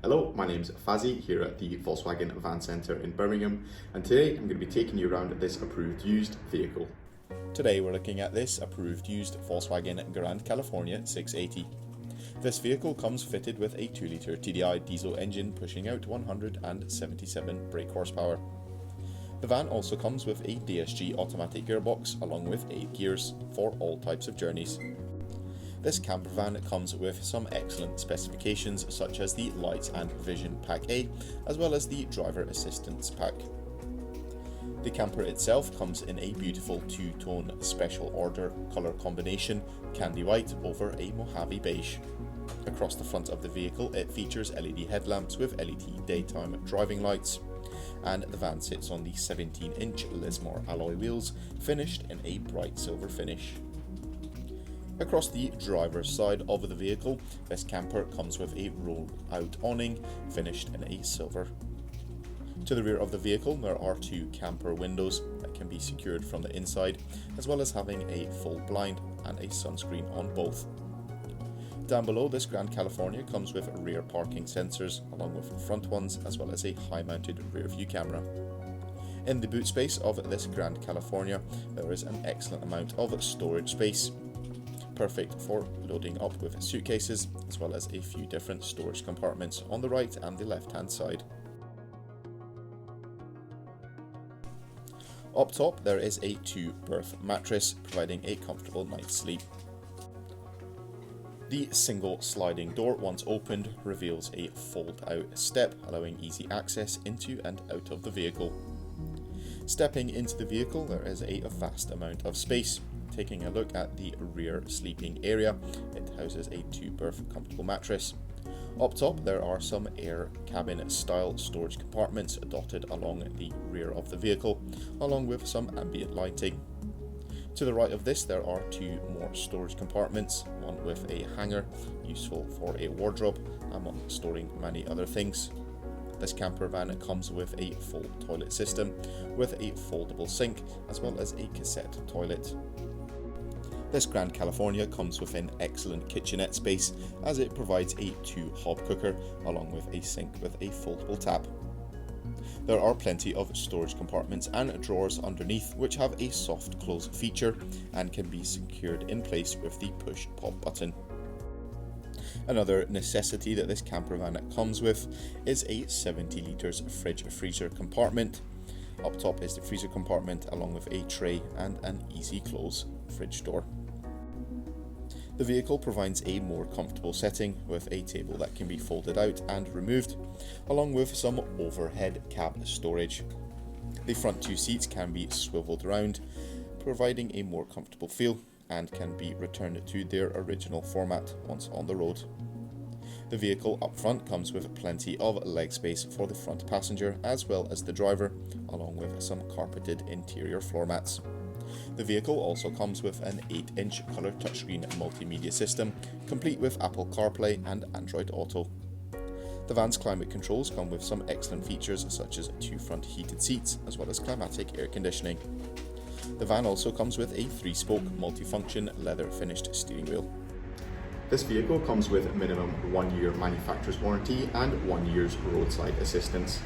Hello, my name's Fazzy here at the Volkswagen Van Centre in Birmingham, and today I'm going to be taking you around this approved used vehicle. Today we're looking at this approved used Volkswagen Grand California 680. This vehicle comes fitted with a 2.0 TDI diesel engine pushing out 177 brake horsepower. The van also comes with a DSG Automatic gearbox along with 8 gears for all types of journeys. This camper van comes with some excellent specifications such as the Lights and Vision Pack A as well as the Driver Assistance Pack. The camper itself comes in a beautiful two-tone special order colour combination, candy white over a Mojave beige. Across the front of the vehicle it features LED headlamps with LED daytime driving lights, and the van sits on the 17-inch Lismore alloy wheels finished in a bright silver finish. Across the driver's side of the vehicle, this camper comes with a roll-out awning finished in a silver. To the rear of the vehicle there are 2 camper windows that can be secured from the inside, as well as having a full blind and a sunscreen on both. Down below, this Grand California comes with rear parking sensors along with front ones, as well as a high-mounted rear view camera. In the boot space of this Grand California there is an excellent amount of storage space, perfect for loading up with suitcases, as well as a few different storage compartments on the right and the left hand side. Up top there is a 2-berth mattress providing a comfortable night's sleep. The single sliding door, once opened, reveals a fold out step allowing easy access into and out of the vehicle. Stepping into the vehicle there is a vast amount of space. Taking a look at the rear sleeping area, it houses a 2-berth comfortable mattress. Up top there are some air cabin style storage compartments dotted along the rear of the vehicle, along with some ambient lighting. To the right of this there are 2 more storage compartments, one with a hanger useful for a wardrobe and one storing many other things. This camper van comes with a full toilet system with a foldable sink as well as a cassette toilet. This Grand California comes with an excellent kitchenette space as it provides a 2-hob cooker along with a sink with a foldable tap. There are plenty of storage compartments and drawers underneath which have a soft close feature and can be secured in place with the push pop button. Another necessity that this camper van comes with is a 70 litres fridge freezer compartment. Up top is the freezer compartment along with a tray and an easy close fridge door. The vehicle provides a more comfortable setting with a table that can be folded out and removed, along with some overhead cab storage. The front 2 seats can be swiveled around, providing a more comfortable feel, and can be returned to their original format once on the road. The vehicle up front comes with plenty of leg space for the front passenger as well as the driver, along with some carpeted interior floor mats. The vehicle also comes with an 8-inch colour touchscreen multimedia system, complete with Apple CarPlay and Android Auto. The van's climate controls come with some excellent features such as 2 front heated seats as well as climatic air conditioning. The van also comes with a 3-spoke multifunction leather finished steering wheel. This vehicle comes with minimum 1-year manufacturer's warranty and 1 year's roadside assistance.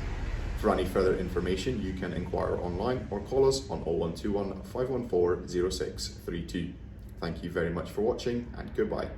For any further information you can inquire online or call us on 0121 514 0632. Thank you very much for watching and goodbye.